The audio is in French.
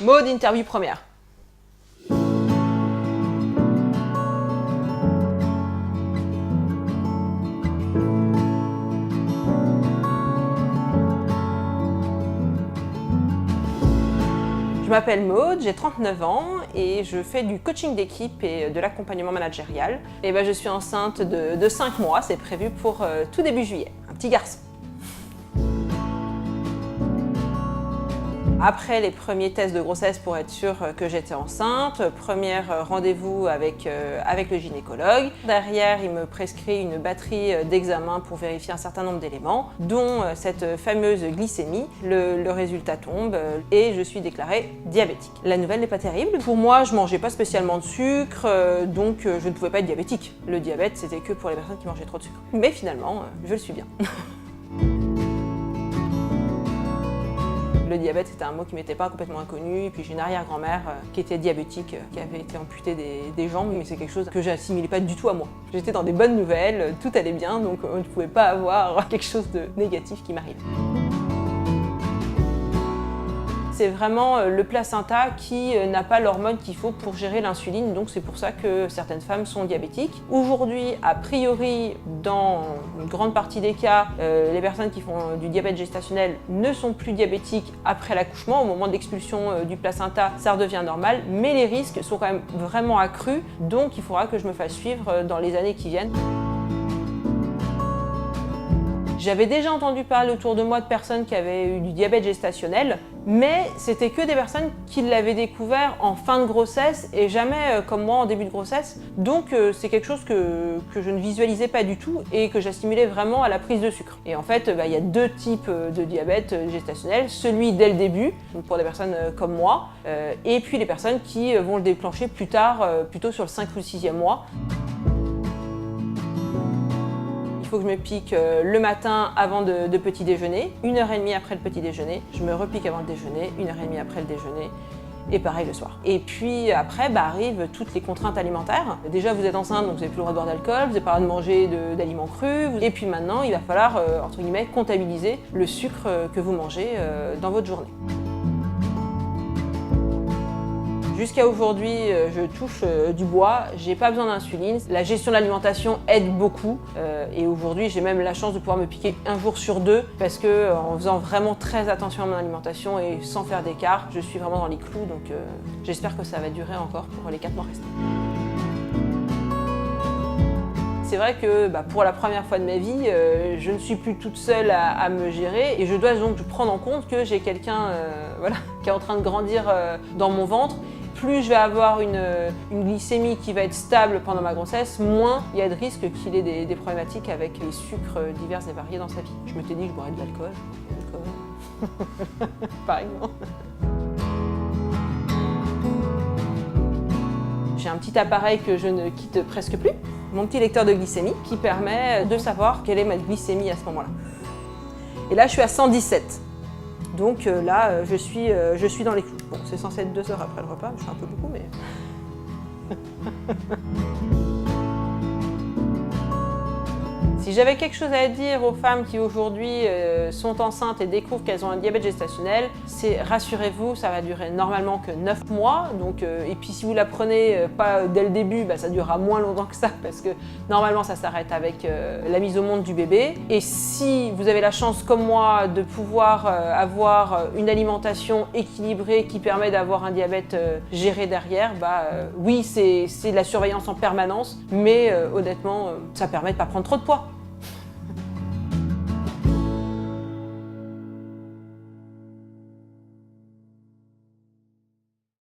Maud, interview première. Je m'appelle Maud, j'ai 39 ans et je fais du coaching d'équipe et de l'accompagnement managérial. Et je suis enceinte de 5 mois, c'est prévu pour tout début juillet, un petit garçon. Après les premiers tests de grossesse pour être sûre que j'étais enceinte, premier rendez-vous avec le gynécologue. Derrière, il me prescrit une batterie d'examens pour vérifier un certain nombre d'éléments, dont cette fameuse glycémie. Le résultat tombe et je suis déclarée diabétique. La nouvelle n'est pas terrible. Pour moi, je mangeais pas spécialement de sucre, donc je ne pouvais pas être diabétique. Le diabète, c'était que pour les personnes qui mangeaient trop de sucre. Mais finalement, je le suis bien. Le diabète, c'était un mot qui m'était pas complètement inconnu. Et puis j'ai une arrière-grand-mère qui était diabétique, qui avait été amputée des jambes, mais c'est quelque chose que j'assimilais pas du tout à moi. J'étais dans des bonnes nouvelles, tout allait bien, donc on ne pouvait pas avoir quelque chose de négatif qui m'arrive. C'est vraiment le placenta qui n'a pas l'hormone qu'il faut pour gérer l'insuline, donc c'est pour ça que certaines femmes sont diabétiques. Aujourd'hui, a priori, dans une grande partie des cas, les personnes qui font du diabète gestationnel ne sont plus diabétiques après l'accouchement. Au moment de l'expulsion du placenta, ça redevient normal, mais les risques sont quand même vraiment accrus, donc il faudra que je me fasse suivre dans les années qui viennent. J'avais déjà entendu parler autour de moi de personnes qui avaient eu du diabète gestationnel, mais c'était que des personnes qui l'avaient découvert en fin de grossesse et jamais comme moi en début de grossesse. Donc c'est quelque chose que je ne visualisais pas du tout et que j'assimilais vraiment à la prise de sucre. Et en fait, il y a deux types de diabète gestationnel, celui dès le début, donc pour des personnes comme moi, et puis les personnes qui vont le déclencher plus tard, plutôt sur le 5 ou le 6e mois. Il faut que je me pique le matin avant de petit déjeuner, 1h30 après le petit déjeuner, je me repique avant le déjeuner, 1h30 après le déjeuner, et pareil le soir. Et puis après arrivent toutes les contraintes alimentaires. Déjà vous êtes enceinte, donc vous n'avez plus le droit de boire d'alcool, vous n'avez pas le droit de manger d'aliments crus, et puis maintenant il va falloir, entre guillemets, comptabiliser le sucre que vous mangez dans votre journée. Jusqu'à aujourd'hui, je touche du bois, j'ai pas besoin d'insuline. La gestion de l'alimentation aide beaucoup et aujourd'hui, j'ai même la chance de pouvoir me piquer un jour sur 2 parce que en faisant vraiment très attention à mon alimentation et sans faire d'écart, je suis vraiment dans les clous, donc j'espère que ça va durer encore pour les 4 mois restants. C'est vrai que pour la première fois de ma vie, je ne suis plus toute seule à me gérer et je dois donc prendre en compte que j'ai quelqu'un qui est en train de grandir dans mon ventre. Plus je vais avoir une glycémie qui va être stable pendant ma grossesse, moins il y a de risques qu'il ait des problématiques avec les sucres divers et variés dans sa vie. Je m'étais dit que je boirais de l'alcool, par exemple. J'ai un petit appareil que je ne quitte presque plus, mon petit lecteur de glycémie, qui permet de savoir quelle est ma glycémie à ce moment-là. Et là, je suis à 117. Donc là, je suis dans les clous. Bon, c'est censé être 2 heures après le repas, je fais un peu beaucoup, mais... Si j'avais quelque chose à dire aux femmes qui aujourd'hui sont enceintes et découvrent qu'elles ont un diabète gestationnel, c'est rassurez-vous, ça va durer normalement que 9 mois. Donc, et puis si vous la prenez pas dès le début, ça durera moins longtemps que ça parce que normalement ça s'arrête avec la mise au monde du bébé. Et si vous avez la chance comme moi de pouvoir avoir une alimentation équilibrée qui permet d'avoir un diabète géré derrière, oui c'est de la surveillance en permanence, mais honnêtement ça permet de ne pas prendre trop de poids.